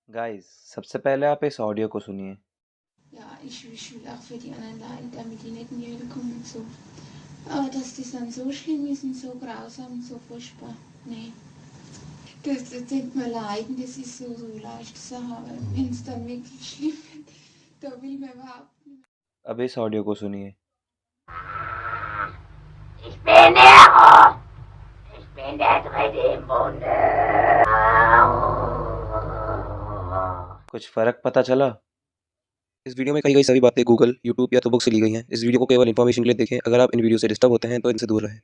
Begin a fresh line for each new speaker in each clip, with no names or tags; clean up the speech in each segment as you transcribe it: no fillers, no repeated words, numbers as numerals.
Guys, सबसे पहले आप इस ऑडियो को सुनिए।
Ja, ich will auch für die anderen leiden, damit die nicht in die Hölle kommen und so. Aber dass das dann so schlimm ist und so grausam und so furchtbar, nee. Das denkt man leiden, das ist so leicht zu haben. Wenn es dann wirklich schlimm wird, da will man überhaupt nicht.
अब इस audio को सुनिए।
Ich bin Nero! Ich bin der dritte im Bunde!
कुछ फर्क पता चला?
इस video में कही गई सभी बातें गूगल, यूट्यूब या तो बुक से ली गई हैं। इस वीडियो को केवल इन्फॉर्मेशन के लिए देखें। अगर आप इन वीडियो से डिस्टर्ब होते हैं तो इनसे दूर रहें।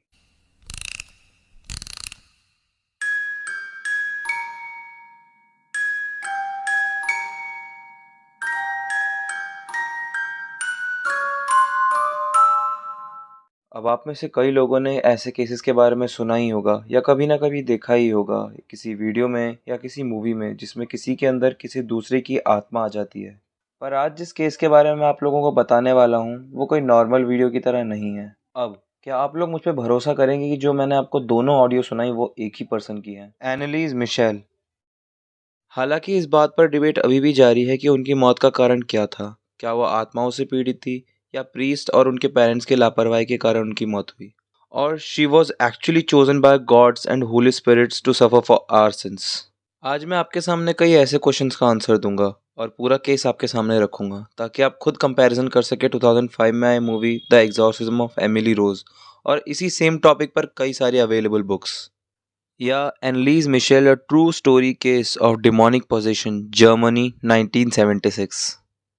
अब आप में से कई लोगों ने ऐसे केसेस के बारे में सुना ही होगा या कभी ना कभी देखा ही होगा किसी वीडियो में या किसी मूवी में, जिसमें किसी के अंदर किसी दूसरे की आत्मा आ जाती है। पर आज जिस केस के बारे में आप लोगों को बताने वाला हूँ वो कोई नॉर्मल वीडियो की तरह नहीं है। अब क्या आप लोग मुझ पर भरोसा करेंगे कि जो मैंने आपको दोनों ऑडियो सुनाई वो एक ही पर्सन की है, एनालीज मिशेल। हालांकि इस बात पर डिबेट अभी भी जारी है कि उनकी मौत का कारण क्या था। क्या वो आत्माओं से पीड़ित थी या प्रीस्ट और उनके पेरेंट्स की लापरवाही के कारण उनकी मौत हुई, और she was actually chosen by gods and holy spirits to suffer for our sins. आज मैं आपके सामने कई ऐसे क्वेश्चंस का आंसर दूंगा और पूरा केस आपके सामने रखूंगा ताकि आप खुद कंपैरिजन कर सके 2005 में आई movie the exorcism of Emily Rose और इसी सेम टॉपिक पर कई सारी अवेलेबल बुक्स, या Anneliese Michel a true story case of demonic possession Germany 1976।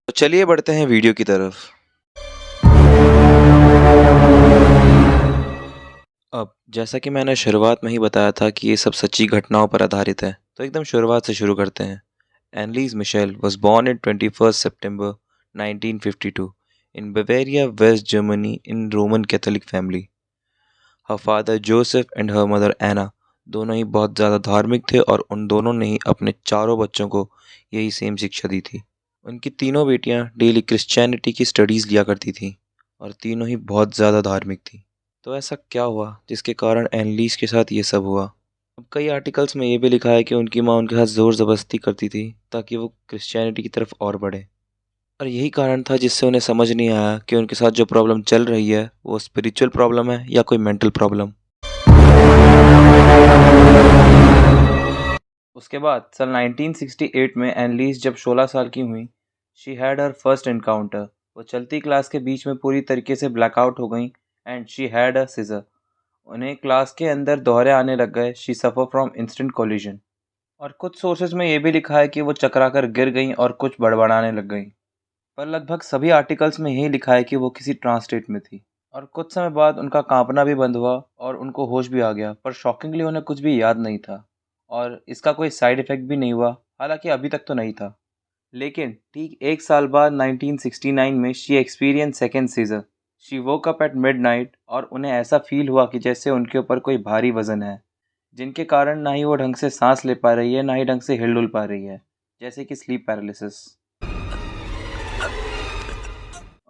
तो चलिए बढ़ते हैं वीडियो की तरफ। अब जैसा कि मैंने शुरुआत में ही बताया था कि ये सब सच्ची घटनाओं पर आधारित है, तो एकदम शुरुआत से शुरू करते हैं। एनलीज Michel was born in 21st September 1952 in Bavaria, West Germany in Roman Catholic family. Her father Joseph and her mother Anna दोनों ही बहुत ज़्यादा धार्मिक थे और उन दोनों ने ही अपने चारों बच्चों को यही सेम शिक्षा दी थी। उनकी तीनों बेटियां डेली क्रिश्चियनिटी की स्टडीज़ लिया करती थीं और तीनों ही बहुत ज़्यादा धार्मिक थी। तो ऐसा क्या हुआ जिसके कारण एनलीज के साथ ये सब हुआ? अब कई आर्टिकल्स में ये भी लिखा है कि उनकी माँ उनके साथ ज़ोर ज़बरदस्ती करती थी ताकि वो क्रिश्चियनिटी की तरफ और बढ़े, और यही कारण था जिससे उन्हें समझ नहीं आया कि उनके साथ जो प्रॉब्लम चल रही है वो स्पिरिचुअल प्रॉब्लम है या कोई मेंटल प्रॉब्लम। उसके बाद सन 1968 में एनलीज जब 16 साल की हुई, she had her first encounter. वो चलती क्लास के बीच में पूरी तरीके से ब्लैकआउट हो गई and she had a seizure. उन्हें क्लास के अंदर दौरे आने लग गए। She suffer from instant collision. और कुछ सोर्सेज में ये भी लिखा है कि वो चकरा कर गिर गईं और कुछ बड़बड़ाने लग गईं, पर लगभग सभी आर्टिकल्स में यही लिखा है कि वो किसी ट्रांस स्टेट में थी। और कुछ समय बाद उनका कांपना भी बंद हुआ और उनको होश भी आ गया, पर शॉकिंगली उन्हें कुछ भी याद नहीं था और इसका कोई साइड इफ़ेक्ट भी नहीं हुआ, हालांकि अभी तक तो नहीं था। लेकिन ठीक एक साल बाद 1969 में she experience second seizure. She woke up at midnight और उन्हें ऐसा फील हुआ कि जैसे उनके ऊपर कोई भारी वज़न है, जिनके कारण ना ही वो ढंग से सांस ले पा रही है ना ही ढंग से हिल डुल पा रही है, जैसे कि स्लीप पैरालिसिस।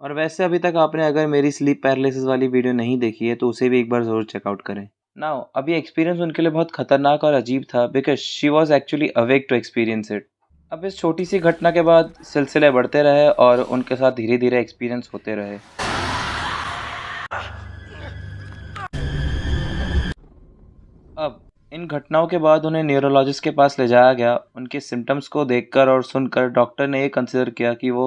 और वैसे अभी तक आपने अगर मेरी स्लीप पैरालिसिस वाली वीडियो नहीं देखी है तो उसे भी एक बार ज़रूर चेकआउट करें। नाउ अभी एक्सपीरियंस उनके लिए बहुत खतरनाक और अजीब था because she was actually awake to experience it. अब इस छोटी सी घटना के बाद सिलसिले बढ़ते रहे और उनके साथ धीरे धीरे एक्सपीरियंस होते रहे। अब इन घटनाओं के बाद उन्हें न्यूरोलॉजिस्ट के पास ले जाया गया। उनके सिम्टम्स को देखकर और सुनकर डॉक्टर ने ये कंसिडर किया कि वो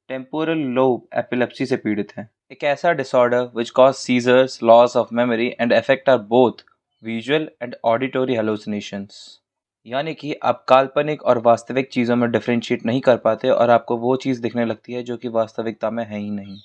टेम्पोरल लोब एपिलेप्सी से पीड़ित हैं, एक ऐसा disorder which cause seizures, loss of memory and affect are both visual and auditory hallucinations. यानी कि आप काल्पनिक और वास्तविक चीज़ों में डिफ्रेंशिएट नहीं कर पाते और आपको वो चीज़ दिखने लगती है जो कि वास्तविकता में है ही नहीं।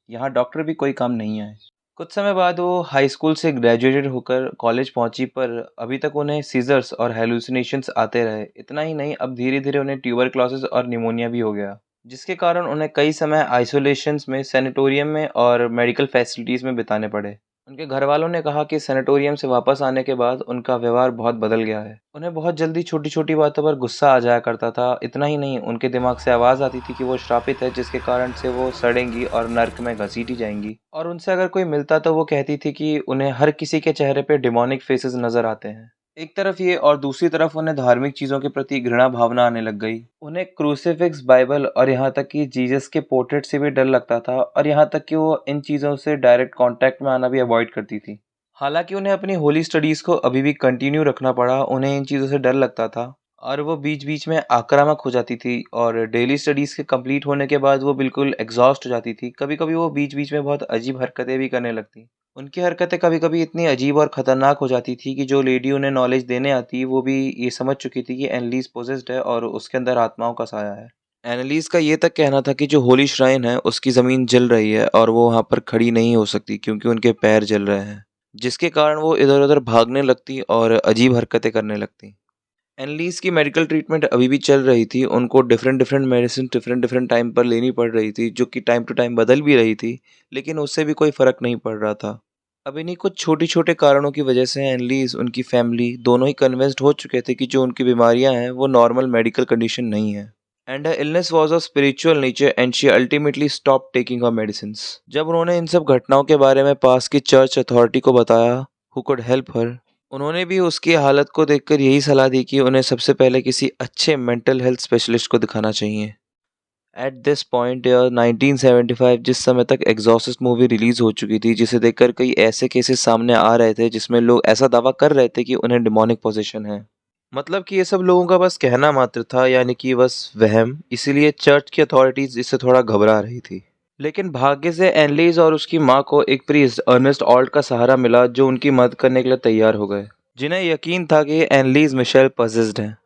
यहाँ डॉक्टर भी कोई काम नहीं आए। कुछ समय बाद वो हाई स्कूल से ग्रेजुएटेड होकर कॉलेज पहुंची, पर अभी तक उन्हें सीजर्स और हेलुसिनेशंस आते रहे। इतना ही नहीं, अब धीरे धीरे उन्हें ट्यूबरक्लोसिस और निमोनिया भी हो गया, जिसके कारण उन्हें कई समय आइसोलेशंस में, सैनिटोरियम में और मेडिकल फैसिलिटीज़ में बिताने पड़े। उनके घर वालों ने कहा कि सैनिटोरियम से वापस आने के बाद उनका व्यवहार बहुत बदल गया है। उन्हें बहुत जल्दी छोटी छोटी बातों पर गुस्सा आ जाया करता था। इतना ही नहीं, उनके दिमाग से आवाज़ आती थी कि वो श्रापित है, जिसके कारण से वो सड़ेंगी और नर्क में घसीटी जाएंगी। और उनसे अगर कोई मिलता तो वो कहती थी कि उन्हें हर किसी के चेहरे पे डिमोनिक फेसेस नज़र आते हैं। एक तरफ ये और दूसरी तरफ उन्हें धार्मिक चीज़ों के प्रति घृणा भावना आने लग गई। उन्हें क्रूसिफिक्स, बाइबल और यहाँ तक कि जीसस के पोर्ट्रेट से भी डर लगता था और यहाँ तक कि वो इन चीज़ों से डायरेक्ट कांटेक्ट में आना भी अवॉइड करती थी। हालांकि उन्हें अपनी होली स्टडीज़ को अभी भी कंटिन्यू रखना पड़ा, उन्हें इन चीज़ों से डर लगता था और वो बीच-बीच में आक्रामक हो जाती थी और डेली स्टडीज़ के कंप्लीट होने के बाद वो बिल्कुल एग्ज़ॉस्ट हो जाती थी। कभी-कभी वो बीच-बीच में बहुत अजीब हरकतें भी करने लगती। उनकी हरकतें कभी-कभी इतनी अजीब और ख़तरनाक हो जाती थी कि जो लेडी उन्हें नॉलेज देने आती, वो भी ये समझ चुकी थी कि एनलीज़ पोसेस्ड है और उसके अंदर आत्माओं का साया है। एनालिस का ये तक कहना था कि जो होली श्राइन है, उसकी ज़मीन जल रही है और वो वहाँ पर खड़ी नहीं हो सकती क्योंकि उनके पैर जल रहे हैं, जिसके कारण वो इधर-उधर भागने लगती और अजीब हरकतें करने लगती। एनलीस की मेडिकल ट्रीटमेंट अभी भी चल रही थी, उनको डिफरेंट मेडिसिन डिफरेंट टाइम पर लेनी पड़ रही थी, जो कि टाइम टू टाइम बदल भी रही थी, लेकिन उससे भी कोई फ़र्क नहीं पड़ रहा था। अब इन्हीं कुछ छोटे-छोटे कारणों की वजह से एनलीस, उनकी फैमिली दोनों ही कन्विंस्ड हो चुके थे कि जो उनकी बीमारियां हैं, वो नॉर्मल मेडिकल कंडीशन नहीं है। And her illness was of spiritual nature and she ultimately stopped taking her medicines. जब उन्होंने इन सब घटनाओं के बारे में पास की चर्च अथॉरिटी को बताया, who could help her, उन्होंने भी उसकी हालत को देखकर यही सलाह दी कि उन्हें सबसे पहले किसी अच्छे मेंटल हेल्थ स्पेशलिस्ट को दिखाना चाहिए। एट दिस पॉइंट ईयर 1975, जिस समय तक एग्जॉर्सिस्ट मूवी रिलीज हो चुकी थी, जिसे देखकर कई ऐसे केसेस सामने आ रहे थे जिसमें लोग ऐसा दावा कर रहे थे कि उन्हें डिमोनिक पोजीशन है। मतलब कि ये सब लोगों का बस कहना मात्र था, यानी कि बस वहम, इसीलिए चर्च की अथॉरिटीज इससे थोड़ा घबरा रही थी। लेकिन भाग्य से एनलीज और उसकी माँ को एक प्रीस्ट अर्नेस्ट ऑल्ट का सहारा मिला, जो उनकी मदद करने के लिए तैयार हो गए, जिन्हें यकीन था कि एनलीज मिशेल पजेस्ड हैं।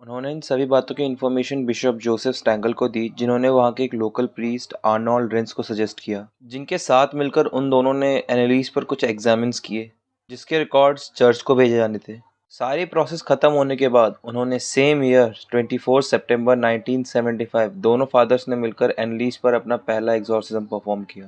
उन्होंने इन सभी बातों की इन्फॉर्मेशन बिशप जोसेफ स्टैंगल को दी, जिन्होंने वहाँ के एक लोकल प्रीस्ट आर्नोल्ड रेंस को सजेस्ट किया, जिनके साथ मिलकर उन दोनों ने एनालिस पर कुछ एग्जामिन्स किए, जिसके रिकॉर्ड्स चर्च को भेजे जाने थे। सारी प्रोसेस खत्म होने के बाद उन्होंने सेम ईयर 24 सितंबर 1975 दोनों फादर्स ने मिलकर एनालिस पर अपना पहला एग्जॉर्सिज्म परफॉर्म किया।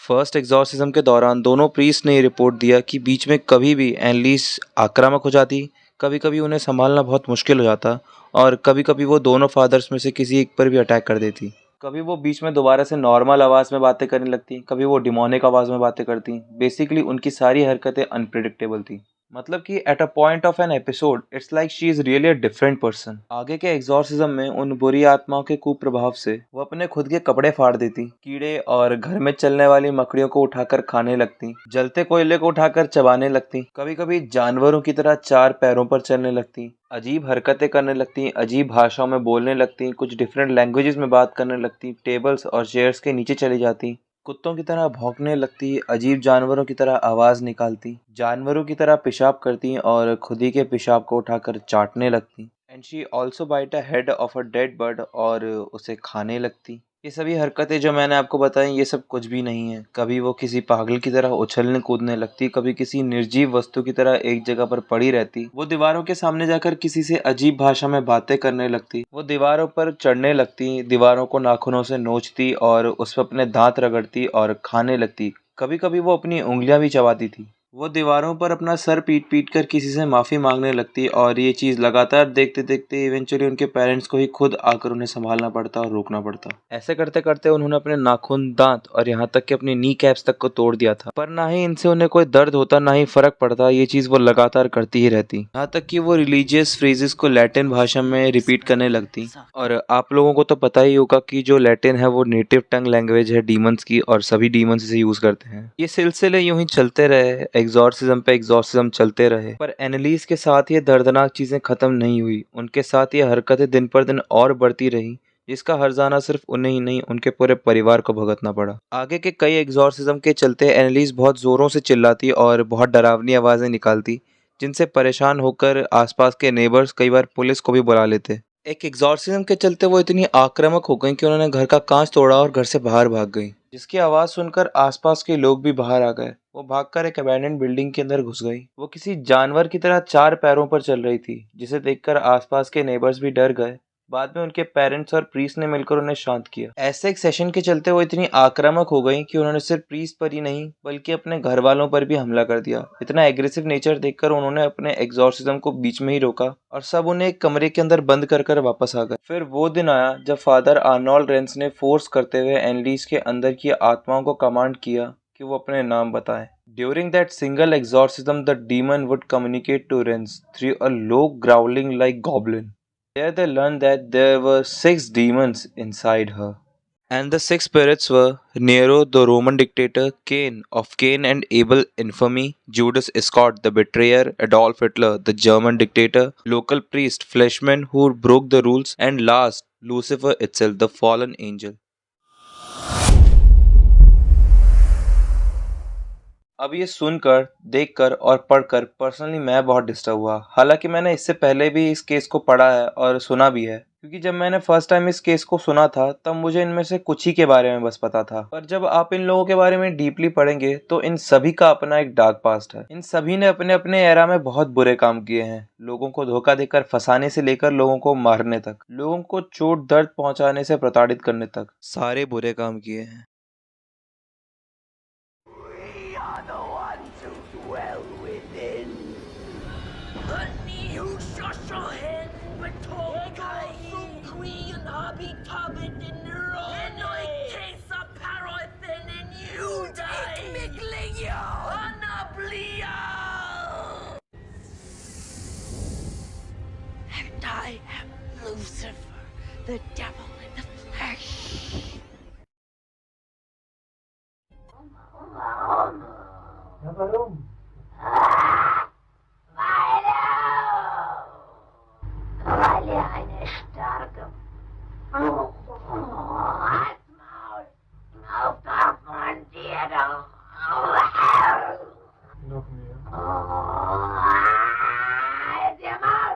फर्स्ट एग्जॉर्सिज्म के दौरान दोनों प्रीस्ट ने ये रिपोर्ट दिया कि बीच में कभी भी एनालिस आक्रामक हो जाती, कभी कभी उन्हें संभालना बहुत मुश्किल हो जाता और कभी कभी वो दोनों फादर्स में से किसी एक पर भी अटैक कर देती। कभी वो बीच में दोबारा से नॉर्मल आवाज़ में बातें करने लगती, कभी वो डिमोनिक आवाज़ में बातें करती। बेसिकली उनकी सारी हरकतें अनप्रिडिक्टेबल थी। मतलब कि at a point of an episode it's like she is really a different person. आगे के एग्जॉर्सिज्म में उन बुरी आत्माओं के कुप्रभाव से वो अपने खुद के कपड़े फाड़ देती, कीड़े और घर में चलने वाली मकड़ियों को उठाकर खाने लगती, जलते कोयले को उठाकर चबाने लगती, कभी कभी जानवरों की तरह चार पैरों पर चलने लगती, अजीब हरकतें करने लगती, अजीब भाषाओं में बोलने लगती, कुछ डिफरेंट लैंग्वेजेस में बात करने लगती, टेबल्स और चेयर्स के नीचे चली जाती, कुत्तों की तरह भौंकने लगती, अजीब जानवरों की तरह आवाज़ निकालती, जानवरों की तरह पेशाब करती और खुद ही के पेशाब को उठाकर चाटने लगती। And she also bite a head of a dead bird और उसे खाने लगती। ये सभी हरकतें जो मैंने आपको बताई, ये सब कुछ भी नहीं है। कभी वो किसी पागल की तरह उछलने कूदने लगती, कभी किसी निर्जीव वस्तु की तरह एक जगह पर पड़ी रहती, वो दीवारों के सामने जाकर किसी से अजीब भाषा में बातें करने लगती, वो दीवारों पर चढ़ने लगती, दीवारों को नाखूनों से नोचती और उस पर अपने दांत रगड़ती और खाने लगती। कभी कभी वो अपनी उंगलियां भी चबाती थी। वो दीवारों पर अपना सर पीट पीट कर किसी से माफ़ी मांगने लगती और ये चीज़ लगातार देखते देखते इवेंचुअली उनके पेरेंट्स को ही खुद आकर उन्हें संभालना पड़ता और रोकना पड़ता। ऐसे करते करते उन्होंने अपने नाखून, दांत और यहाँ तक कि अपनी नी कैप्स तक को तोड़ दिया था, पर ना ही इनसे उन्हें कोई दर्द होता, ना ही फर्क पड़ता। ये चीज़ वो लगातार करती ही रहती, यहाँ तक कि वो रिलीजियस फ्रेजेस को लैटिन भाषा में रिपीट करने लगती। और आप लोगों को तो पता ही होगा कि जो लैटिन है वो नेटिव टंग लैंग्वेज है डीमंस की, और सभी डीमंस इसे यूज़ करते हैं। ये सिलसिले यूं ही चलते रहे, एग्जॉर्सिज्म पे एग्जॉर्सिज्म चलते रहे, पर एनालिस के साथ ये दर्दनाक चीज़ें ख़त्म नहीं हुई। उनके साथ ये हरकतें दिन पर दिन और बढ़ती रही, जिसका हर्जाना सिर्फ उन्हें ही नहीं, उनके पूरे परिवार को भुगतना पड़ा। आगे के कई एग्जॉर्सिज्म के चलते एनालिस बहुत ज़ोरों से चिल्लाती और बहुत डरावनी आवाज़ें निकालती, जिनसे परेशान होकर आसपास के नेबर्स कई बार पुलिस को भी बुला लेते। एक एग्जॉर्सिज्म के चलते वो इतनी आक्रामक हो गई कि उन्होंने घर का कांच तोड़ा और घर से बाहर भाग गई, जिसकी आवाज़ सुनकर आसपास के लोग भी बाहर आ गए। वो भागकर एक अबैंडन्ड बिल्डिंग के अंदर घुस गई। वो किसी जानवर की तरह चार पैरों पर चल रही थी, जिसे देखकर आसपास के नेबर्स भी डर गए। बाद में उनके पेरेंट्स और प्रीस्ट ने मिलकर उन्हें शांत किया। ऐसे एक सेशन के चलते वो इतनी आक्रामक हो गई कि उन्होंने सिर्फ प्रीस्ट पर ही नहीं बल्कि अपने घर वालों पर भी हमला कर दिया। इतना एग्रेसिव नेचर देखकर उन्होंने अपने एग्जॉर्सिज्म को बीच में ही रोका और सब उन्हें एक कमरे के अंदर बंद कर वापस आ गए। फिर वो दिन आया जब फादर आर्नोल्ड रेंस ने फोर्स करते हुए एनलीस के अंदर की आत्माओं को कमांड किया कि वो अपने नाम बताएं। During that single exorcism, the demon would communicate to Renz through a low growling like goblin. There they learned that there were 6 demons inside her. And the 6 spirits were Nero, the Roman dictator, Cain of Cain and Abel infamy, Judas Iscariot, the betrayer, Adolf Hitler, the German dictator, local priest, Fleshman who broke the rules, and last, Lucifer itself, the fallen angel. अब ये सुनकर, देखकर और पढ़कर personally मैं बहुत disturb हुआ। हालांकि मैंने इससे पहले भी इस केस को पढ़ा है और सुना भी है, क्योंकि जब मैंने फर्स्ट टाइम इस केस को सुना था तब मुझे इनमें से कुछ ही के बारे में बस पता था। पर जब आप इन लोगों के बारे में डीपली पढ़ेंगे तो इन सभी का अपना एक डार्क पास्ट है। इन सभी ने अपने अपने एरा में बहुत बुरे काम किए हैं, लोगों को धोखा देकर फंसाने से लेकर लोगों को मारने तक, लोगों को चोट दर्द पहुंचाने से प्रताड़ित करने तक, सारे बुरे काम किए हैं।
We are the ones who dwell within. Honey, who shush your head, but talk Queen Habitabbit in the road. And I taste a paraffin and you die. Miglio! Anablio! And I am Lucifer, the devil in the flesh. Weil eine starke Hartmaul aufkonfrontierte.
Noch mehr.
Der Maul.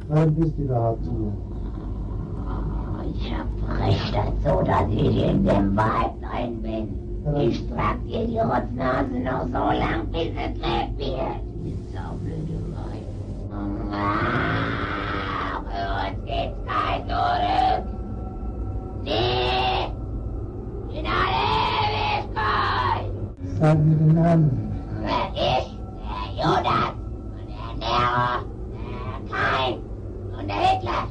Wann bist du überhaupt hier?
Ich spreche das so, dass ich in dem Wald rein bin. Ich trag dir die Rotznase noch so lang, bis es lebt wird. Bis auf blöde Leute. Für uns geht's kein Zurück. Nee, in alle Ewigkeit.
Sag mir den Namen.
Ich, der Judas und der Nero, der Kain und der Hitler.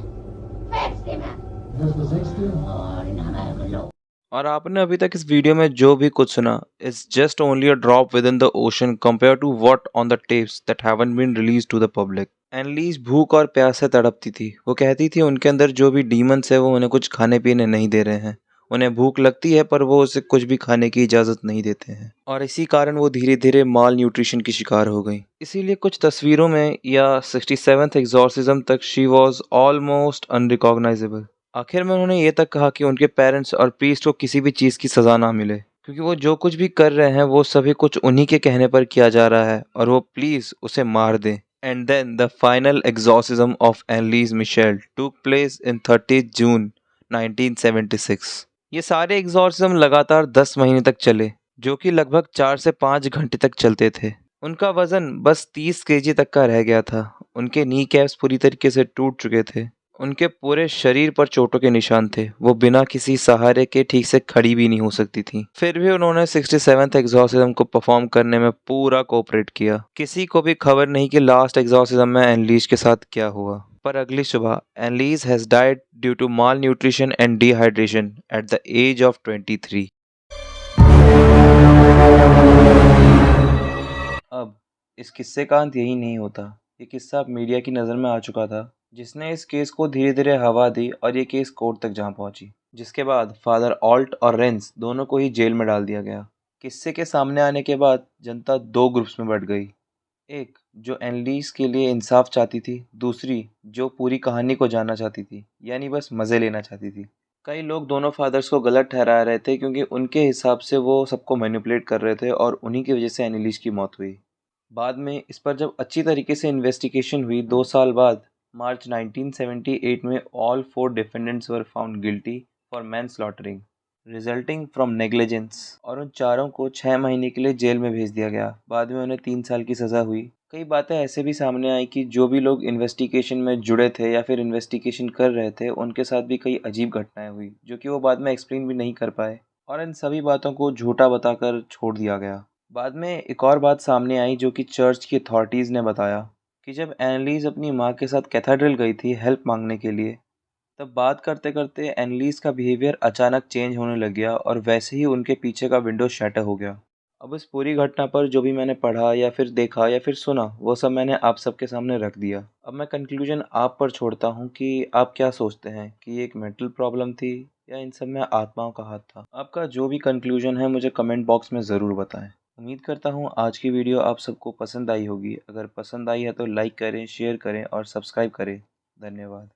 5 Stimmen.
Das ist der 6.
Oh, den haben wir gelogen.
और आपने अभी तक इस video में जो भी कुछ सुना is just only a drop within the ocean compare to what on the tapes that haven't been release to the public. Anneliese भूख और प्यास से तड़पती थी। वो कहती थी उनके अंदर जो भी डीमंस है वो उन्हें कुछ खाने पीने नहीं दे रहे हैं। उन्हें भूख लगती है पर वो उसे कुछ भी खाने की इजाज़त नहीं देते हैं, और इसी कारण वो धीरे धीरे माल न्यूट्रिशन की शिकार हो गई। इसीलिए कुछ तस्वीरों में या 67th एग्जॉर्सिज्म तक शी वॉज ऑलमोस्ट अनरिकॉग्नाइजेबल। आखिर में उन्होंने ये तक कहा कि उनके पेरेंट्स और प्रीस्ट को किसी भी चीज़ की सज़ा ना मिले, क्योंकि वो जो कुछ भी कर रहे हैं वो सभी कुछ उन्हीं के कहने पर किया जा रहा है और वो प्लीज़ उसे मार दें। And then the final exorcism of Anneliese Michel took place in 30 June 1976। ये सारे एग्जॉर्सिज्म लगातार 10 महीने तक चले, जो कि लगभग 4 से 5 घंटे तक चलते थे। उनका वजन बस 30 केजी तक का रह गया था। उनके नी कैप्स पूरी तरीके से टूट चुके थे। उनके पूरे शरीर पर चोटों के निशान थे। वो बिना किसी सहारे के ठीक से खड़ी भी नहीं हो सकती थी। फिर भी उन्होंने 67th एग्जॉर्सिज्म को परफॉर्म करने में पूरा कोऑपरेट किया। किसी को भी खबर नहीं कि लास्ट एग्जॉर्सिज्म में एनलीज के साथ क्या हुआ। पर अगली सुबह Anneliese has died due to malnutrition and dehydration at the age of 23। अब इस किस्से का अंत यही नहीं होता। ये किस्सा अब मीडिया की नज़र में आ चुका था, जिसने इस केस को धीरे धीरे हवा दी और ये केस कोर्ट तक जा पहुंची, जिसके बाद फादर ऑल्ट और रेंस दोनों को ही जेल में डाल दिया गया। किस्से के सामने आने के बाद जनता 2 ग्रुप्स में बट गई। एक जो एनलीज के लिए इंसाफ चाहती थी, दूसरी जो पूरी कहानी को जानना चाहती थी, यानी बस मज़े लेना चाहती थी। कई लोग दोनों फादर्स को गलत ठहरा रहे थे, क्योंकि उनके हिसाब से वो सबको मैनिपुलेट कर रहे थे और उन्हीं की वजह से एनलीज की मौत हुई। बाद में इस पर जब अच्छी तरीके से इन्वेस्टिगेशन हुई 2 साल बाद, मार्च 1978 में all 4 defendants were found guilty for manslaughtering resulting from negligence, और उन चारों को 6 महीने के लिए जेल में भेज दिया गया। बाद में उन्हें 3 साल की सज़ा हुई। कई बातें ऐसे भी सामने आई कि जो भी लोग इन्वेस्टिगेशन में जुड़े थे या फिर इन्वेस्टिगेशन कर रहे थे, उनके साथ भी कई अजीब घटनाएं हुई, जो कि वो बाद में एक्सप्लेन भी नहीं कर पाए, और इन सभी बातों को झूठा बताकर छोड़ दिया गया। बाद में एक और बात सामने आई, जो कि चर्च की अथॉरिटीज़ ने बताया कि जब एनलीज अपनी माँ के साथ कैथेड्रल गई थी हेल्प मांगने के लिए, तब बात करते करते एनलीज का बिहेवियर अचानक चेंज होने लग गया और वैसे ही उनके पीछे का विंडो शैटर हो गया। अब इस पूरी घटना पर जो भी मैंने पढ़ा या फिर देखा या फिर सुना, वो सब मैंने आप सबके सामने रख दिया। अब मैं कंक्लूजन आप पर छोड़ता हूँ कि आप क्या सोचते हैं कि ये एक मेंटल प्रॉब्लम थी या इन सब में आत्माओं का हाथ था। आपका जो भी कंक्लूजन है मुझे कमेंट बॉक्स में ज़रूर बताएं। उम्मीद करता हूँ आज की वीडियो आप सबको पसंद आई होगी। अगर पसंद आई है तो लाइक करें, शेयर करें और सब्सक्राइब करें। धन्यवाद।